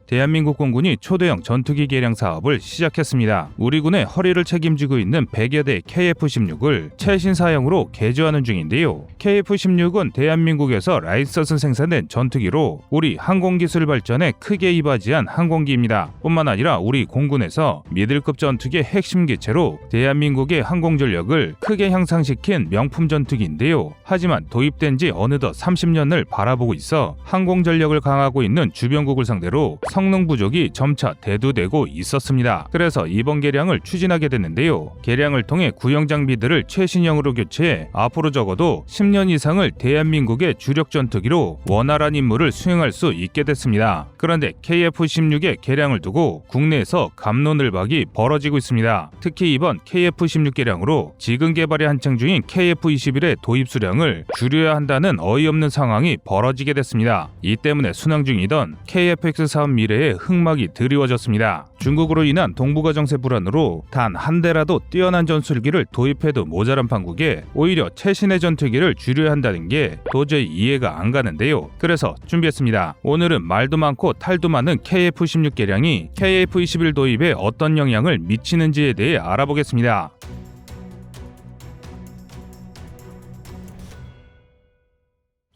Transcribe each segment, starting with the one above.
대한민국 공군이 초대형 전투기 개량 사업을 시작했습니다. 우리 군의 허리를 책임지고 있는 100여 대 KF-16을 최신 사형으로 개조하는 중인데요. KF-16은 대한민국에서 라이선스 생산된 전투기로 우리 항공기술 발전에 크게 이바지한 항공기입니다. 뿐만 아니라 우리 공군에서 미들급 전투기의 핵심 기체로 대한민국의 항공전력을 크게 향상시킨 명품 전투기인데요. 하지만 도입된 지 어느덧 30년을 바라보고 있어 항공전력을 강하고 있는 주변국을 상대로 성능 부족이 점차 대두되고 있었습니다. 그래서 이번 개량을 추진하게 됐는데요. 개량을 통해 구형 장비들을 최신형으로 교체해 앞으로 적어도 10년 이상을 대한민국의 주력 전투기로 원활한 임무를 수행할 수 있게 됐습니다. 그런데 KF-16의 개량을 두고 국내에서 갑론을박이 벌어지고 있습니다. 특히 이번 KF-16 개량으로 지금 개발이 한창 중인 KF-21의 도입 수량을 줄여야 한다는 어이없는 상황이 벌어지게 됐습니다. 이 때문에 순항 중이던 KF-X 사업 미래에 흑막이 드리워졌습니다. 중국으로 인한 동북아 정세 불안으로 단 한 대라도 뛰어난 전술기를 도입해도 모자란 판국에 오히려 최신의 전투기를 줄여야 한다는 게 도저히 이해가 안 가는데요. 그래서 준비했습니다. 오늘은 말도 많고 탈도 많은 KF-16 개량이 KF-21 도입에 어떤 영향을 미치는지에 대해 알아보겠습니다.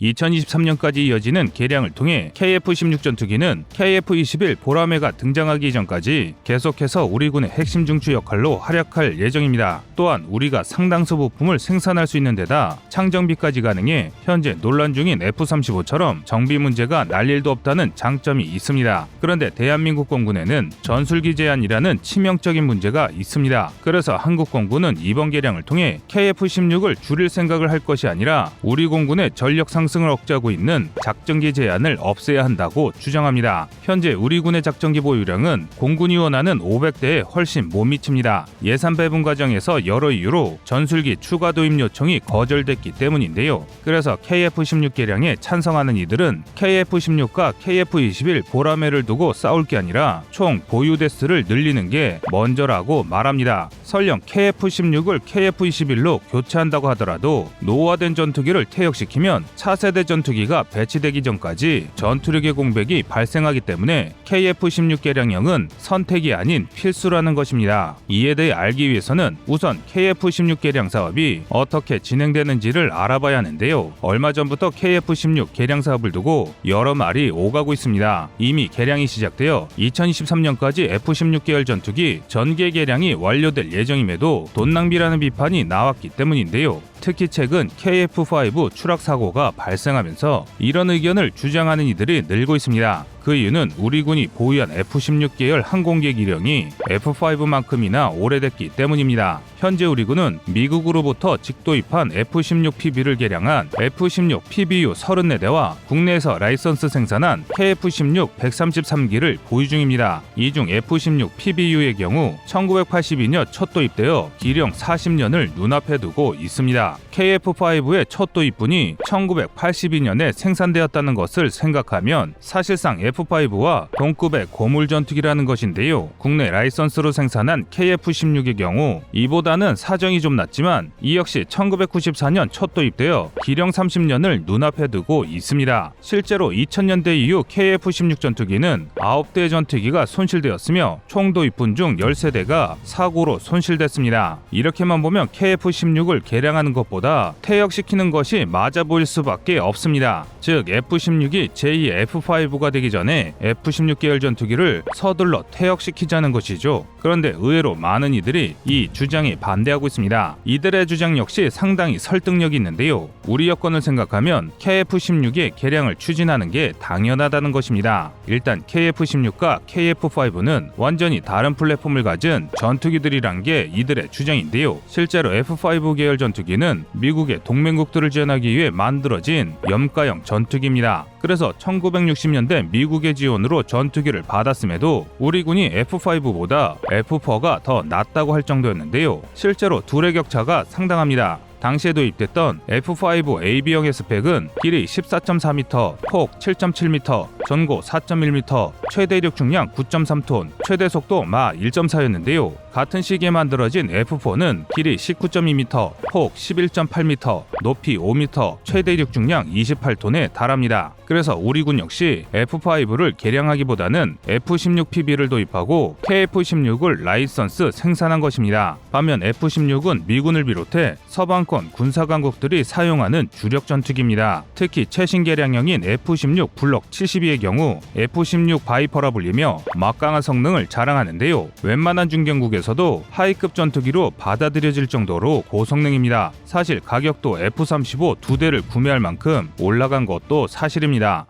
2023년까지 이어지는 개량을 통해 KF-16 전투기는 KF-21 보라매가 등장하기 이전까지 계속해서 우리 군의 핵심 중추 역할로 활약할 예정입니다. 또한 우리가 상당수 부품을 생산할 수 있는 데다 창정비까지 가능해 현재 논란 중인 F-35처럼 정비 문제가 날 일도 없다는 장점이 있습니다. 그런데 대한민국 공군에는 전술기 제한이라는 치명적인 문제가 있습니다. 그래서 한국 공군은 이번 개량을 통해 KF-16을 줄일 생각을 할 것이 아니라 우리 공군의 전력 상승을 억제하고 있는 작전기 제한을 없애야 한다고 주장합니다. 현재 우리 군의 작전기 보유량은 공군이 원하는 500대에 훨씬 못 미칩니다. 예산 배분 과정에서 여러 이유로 전술기 추가 도입 요청이 거절됐기 때문인데요. 그래서 KF-16 개량에 찬성하는 이들은 KF-16과 KF-21 보라매를 두고 싸울 게 아니라 총 보유 대수를 늘리는 게 먼저라고 말합니다. 설령 KF-16을 KF-21로 교체한다고 하더라도 노후화된 전투기를 퇴역시키면 차세대 전투기가 배치되기 전까지 전투력의 공백이 발생하기 때문에 KF-16 개량형은 선택이 아닌 필수라는 것입니다. 이에 대해 알기 위해서는 우선 KF-16 개량 사업이 어떻게 진행되는지를 알아봐야 하는데요. 얼마 전부터 KF-16 개량 사업을 두고 여러 말이 오가고 있습니다. 이미 개량이 시작되어 2023년까지 F-16 계열 전투기 전개 개량이 완료될 예정임에도 돈 낭비라는 비판이 나왔기 때문인데요. 특히 최근 KF-5 추락 사고가 발생하면서 이런 의견을 주장하는 이들이 늘고 있습니다. 그 이유는 우리 군이 보유한 F-16 계열 항공기 기령이 F-5만큼이나 오래됐기 때문입니다. 현재 우리 군은 미국으로부터 직도입한 F-16 PB를 개량한 F-16 PBU 34대와 국내에서 라이선스 생산한 KF-16 133기를 보유 중입니다. 이 중 F-16 PBU의 경우 1982년 첫 도입되어 기령 40년을 눈앞에 두고 있습니다. KF-5의 첫 도입분이 1982년에 생산되었다는 것을 생각하면 사실상 F-5와 동급의 고물 전투기라는 것인데요. 국내 라이선스로 생산한 KF-16의 경우 이보다는 사정이 좀 낫지만 이 역시 1994년 첫 도입되어 기령 30년을 눈앞에 두고 있습니다. 실제로 2000년대 이후 KF-16 전투기는 9대의 전투기가 손실되었으며 총 도입분 중 13대가 사고로 손실됐습니다. 이렇게만 보면 KF-16을 개량하는 것보다 퇴역시키는 것이 맞아 보일 수밖에 없습니다. 즉 F-16이 제2 F-5가 되기 전에 F-16 계열 전투기를 서둘러 퇴역시키자는 것이죠. 그런데 의외로 많은 이들이 이 주장에 반대하고 있습니다. 이들의 주장 역시 상당히 설득력이 있는데요. 우리 여건을 생각하면 KF-16의 개량을 추진하는 게 당연하다는 것입니다. 일단 KF-16과 KF-5는 완전히 다른 플랫폼을 가진 전투기들이란 게 이들의 주장인데요. 실제로 F-5 계열 전투기는 미국의 동맹국들을 지원하기 위해 만들어진 염가형 전투기입니다. 그래서 1960년대 미국의 지원으로 전투기를 받았음에도 우리 군이 F-5보다 F-4가 더 낫다고 할 정도였는데요. 실제로 둘의 격차가 상당합니다. 당시에 도입됐던 F-5 AB형 스펙은 길이 14.4m, 폭 7.7m, 전고 4.1m, 최대 이륙 중량 9.3톤, 최대 속도 마 1.4였는데요. 같은 시기에 만들어진 F-4는 길이 19.2m, 폭 11.8m, 높이 5m, 최대 이륙중량 28톤에 달합니다. 그래서 우리 군 역시 F5를 개량하기보다는 F-16PB를 도입하고 KF-16을 라이선스 생산한 것입니다. 반면 F-16은 미군을 비롯해 서방권 군사 강국들이 사용하는 주력 전투기입니다. 특히 최신 개량형인 F-16 블록 72의 경우 F-16 바이퍼라 불리며 막강한 성능을 자랑하는데요. 웬만한 중견국에서도 하이급 전투기로 받아들여질 정도로 고성능입니다. 사실 가격도 F-35 2대를 구매할 만큼 올라간 것도 사실입니다.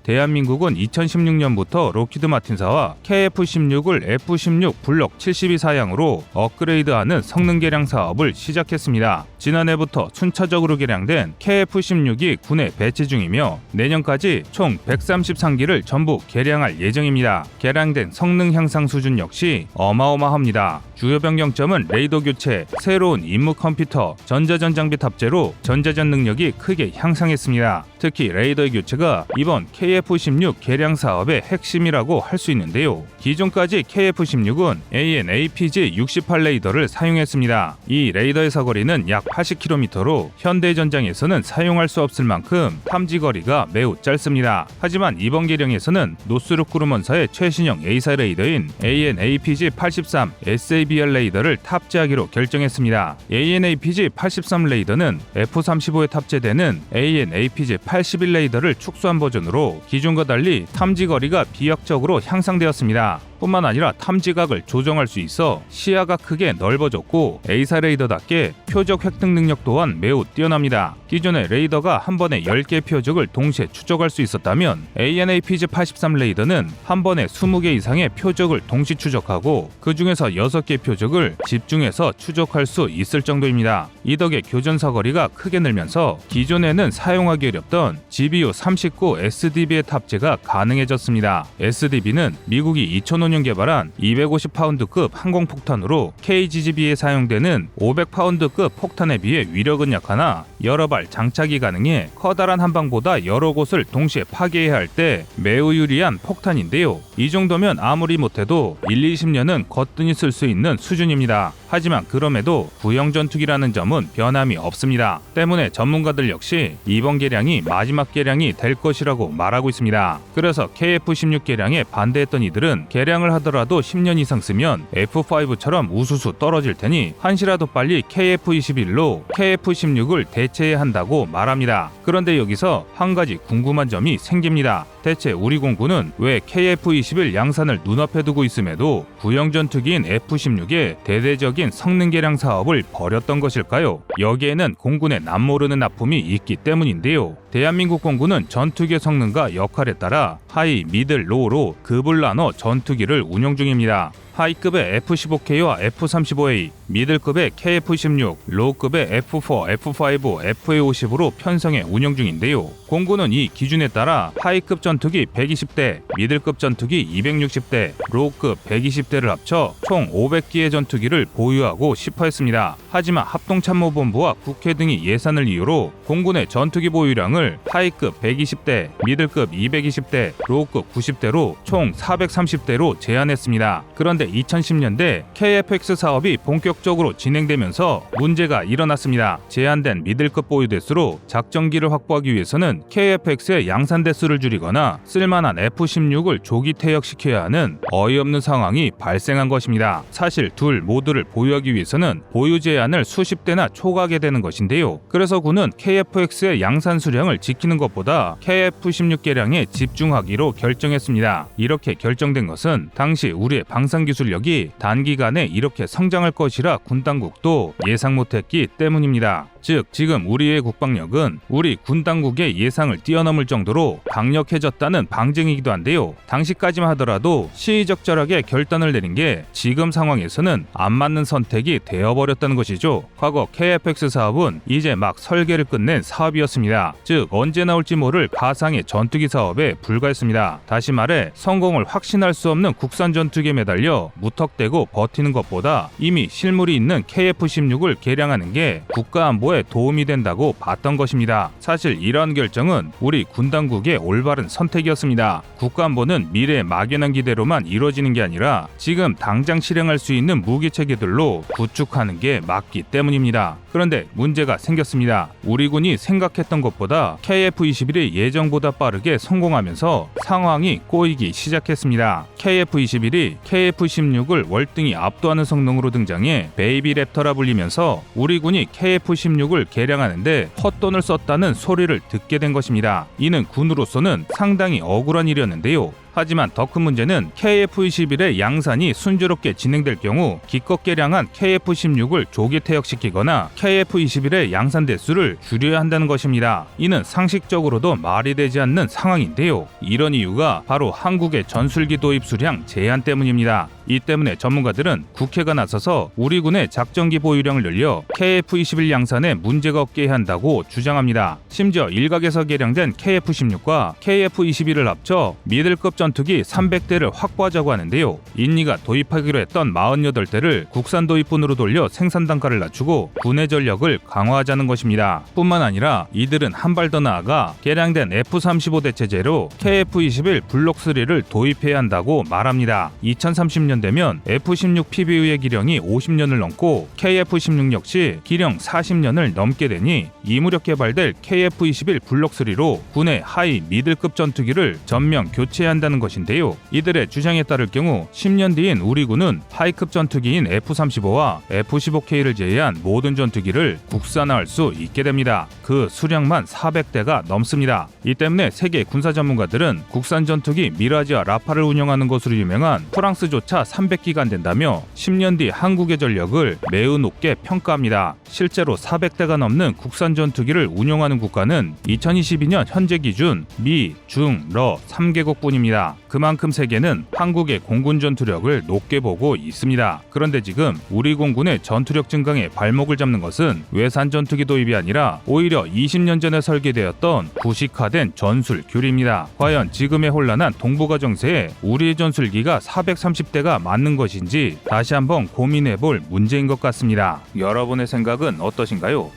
대한민국은 2016년부터 록히드 마틴사와 KF-16을 F-16 블록 72 사양으로 업그레이드하는 성능 개량 사업을 시작했습니다. 지난해부터 순차적으로 개량된 KF-16이 군에 배치 중이며 내년까지 총 133기를 전부 개량할 예정입니다. 개량된 성능 향상 수준 역시 어마어마합니다. 주요 변경점은 레이더 교체, 새로운 임무 컴퓨터, 전자전 장비 탑재로 전자전 능력이 크게 향상했습니다. 특히 레이더의 교체가 이번 KF-16 개량 사업의 핵심이라고 할 수 있는데요. 기존까지 KF-16은 AN/APG-68 레이더를 사용했습니다. 이 레이더의 사거리는 약 80km로 현대 전장에서는 사용할 수 없을 만큼 탐지 거리가 매우 짧습니다. 하지만 이번 개량에서는 노스룩 그루먼사의 최신형 A사 레이더인 AN/APG-83 SABR 레이더를 탑재하기로 결정했습니다. AN/APG-83 레이더는 F-35에 탑재되는 AN/APG-81 레이더를 축소한 버전으로 기존과 달리 탐지 거리가 비약적으로 향상되었습니다. 뿐만 아니라 탐지각을 조정할 수 있어 시야가 크게 넓어졌고 A사 레이더답게 표적 획득 능력 또한 매우 뛰어납니다. 기존의 레이더가 한 번에 10개 표적을 동시에 추적할 수 있었다면 AN/APG-83 레이더는 한 번에 20개 이상의 표적을 동시 추적하고 그 중에서 6개 표적을 집중해서 추적할 수 있을 정도입니다. 이 덕에 교전 사거리가 크게 늘면서 기존에는 사용하기 어렵던 GBU-39 SDB의 탑재가 가능해졌습니다. SDB는 미국이 2005년 개발한 250파운드급 항공폭탄으로 KGGB에 사용되는 500파운드급 폭탄에 비해 위력은 약하나 여러 발 장착이 가능해 커다란 한방보다 여러 곳을 동시에 파괴해야 할 때 매우 유리한 폭탄인데요. 이 정도면 아무리 못해도 1-20년은 거뜬히 쓸 수 있는 수준입니다. 하지만 그럼에도 구형 전투기라는 점은 변함이 없습니다. 때문에 전문가들 역시 이번 개량이 마지막 개량이 될 것이라고 말하고 있습니다. 그래서 KF-16 개량에 반대했던 이들은 개량을 하더라도 10년 이상 쓰면 F5처럼 우수수 떨어질 테니 한시라도 빨리 KF-21로 KF-16을 대체해야 한다고 말합니다. 그런데 여기서 한 가지 궁금한 점이 생깁니다. 대체 우리 공군은 왜 KF-21 양산을 눈앞에 두고 있음에도 구형 전투기인 F-16의 대대적인 성능 개량 사업을 벌였던 것일까요? 여기에는 공군의 남모르는 아픔이 있기 때문인데요. 대한민국 공군은 전투기의 성능과 역할에 따라 하이, 미들, 로우로 급을 나눠 전투기를 운용 중입니다. 하이급의 F-15K와 F-35A, 미들급의 KF-16, 로우급의 F-4, F-5, FA-50으로 편성해 운영 중인데요. 공군은 이 기준에 따라 하이급 전투기 120대, 미들급 전투기 260대, 로우급 120대를 합쳐 총 500기의 전투기를 보유하고 싶어 했습니다. 하지만 합동참모본부와 국회 등이 예산을 이유로 공군의 전투기 보유량을 하이급 120대, 미들급 220대, 로우급 90대로 총 430대로 제한했습니다. 그런데 2010년대 KF-X 사업이 본격적으로 진행되면서 문제가 일어났습니다. 제한된 미들급 보유 대수로 작전기를 확보하기 위해서는 KF-X의 양산 대수를 줄이거나 쓸만한 F-16을 조기 퇴역시켜야 하는 어이없는 상황이 발생한 것입니다. 사실 둘 모두를 보유하기 위해서는 보유 제한을 수십 대나 초과하게 되는 것인데요. 그래서 군은 KF-X의 양산 수량을 지키는 것보다 KF-16 개량에 집중하기로 결정했습니다. 이렇게 결정된 것은 당시 우리의 방산기술력이 단기간에 이렇게 성장할 것이라 군 당국도 예상 못했기 때문입니다. 즉 지금 우리의 국방력은 우리 군 당국의 예상을 뛰어넘을 정도로 강력해졌다는 방증이기도 한데요. 당시까지만 하더라도 시의적절하게 결단을 내린 게 지금 상황에서는 안 맞는 선택이 되어버렸다는 것이죠. 과거 KF-X 사업은 이제 막 설계를 끝낸 사업이었습니다. 즉 즉 언제 나올지 모를 가상의 전투기 사업에 불과했습니다. 다시 말해 성공을 확신할 수 없는 국산 전투기에 매달려 무턱대고 버티는 것보다 이미 실물이 있는 KF-16을 개량하는 게 국가 안보에 도움이 된다고 봤던 것입니다. 사실 이러한 결정은 우리 군 당국의 올바른 선택이었습니다. 국가 안보는 미래의 막연한 기대로만 이루어지는 게 아니라 지금 당장 실행할 수 있는 무기 체계들로 구축하는 게 맞기 때문입니다. 그런데 문제가 생겼습니다. 우리 군이 생각했던 것보다 KF-21이 예정보다 빠르게 성공하면서 상황이 꼬이기 시작했습니다. KF-21이 KF-16을 월등히 압도하는 성능으로 등장해 베이비 랩터라 불리면서 우리 군이 KF-16을 개량하는데 헛돈을 썼다는 소리를 듣게 된 것입니다. 이는 군으로서는 상당히 억울한 일이었는데요. 하지만 더 큰 문제는 KF-21의 양산이 순조롭게 진행될 경우 기껏 개량한 KF-16을 조기 퇴역시키거나 KF-21의 양산 대수를 줄여야 한다는 것입니다. 이는 상식적으로도 말이 되지 않는 상황인데요. 이런 이유가 바로 한국의 전술기 도입 수량 제한 때문입니다. 이 때문에 전문가들은 국회가 나서서 우리 군의 작전기 보유량을 늘려 KF-21 양산에 문제가 없게 해야 한다고 주장합니다. 심지어 일각에서 개량된 KF-16과 KF-21을 합쳐 미들급 전투기 300대를 확보하자고 하는데요. 인니가 도입하기로 했던 48대를 국산 도입분으로 돌려 생산 단가를 낮추고 군의 전력을 강화하자는 것입니다. 뿐만 아니라 이들은 한 발 더 나아가 개량된 F-35대 체제로 KF-21 블록 3를 도입해야 한다고 말합니다. 2030년 되면 F-16 PBU의 기령이 50년을 넘고 KF-16 역시 기령 40년을 넘게 되니 이 무렵 개발될 KF-21 블록 3로 군의 하이 미들급 전투기를 전면 교체해야 한다는 것인데요. 이들의 주장에 따를 경우 10년 뒤인 우리 군은 하이급 전투기인 F-35와 F-15K를 제외한 모든 전투기를 국산화할 수 있게 됩니다. 그 수량만 400대가 넘습니다. 이 때문에 세계 군사 전문가들은 국산 전투기 미라지와 라파를 운영하는 것으로 유명한 프랑스조차 300기가 안 된다며 10년 뒤 한국의 전력을 매우 높게 평가합니다. 실제로 400대가 넘는 국산 전투기를 운용하는 국가는 2022년 현재 기준 미, 중, 러 3개국뿐입니다. 그만큼 세계는 한국의 공군 전투력을 높게 보고 있습니다. 그런데 지금 우리 공군의 전투력 증강에 발목을 잡는 것은 외산 전투기 도입이 아니라 오히려 20년 전에 설계되었던 구식화된 전술 규리입니다. 과연 지금의 혼란한 동북아 정세에 우리의 전술기가 430대가 맞는 것인지 다시 한번 고민해볼 문제인 것 같습니다. 여러분의 생각은 어떠신가요?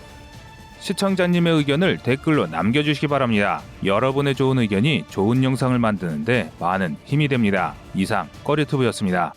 시청자님의 의견을 댓글로 남겨주시기 바랍니다. 여러분의 좋은 의견이 좋은 영상을 만드는데 많은 힘이 됩니다. 이상 꺼리투브였습니다.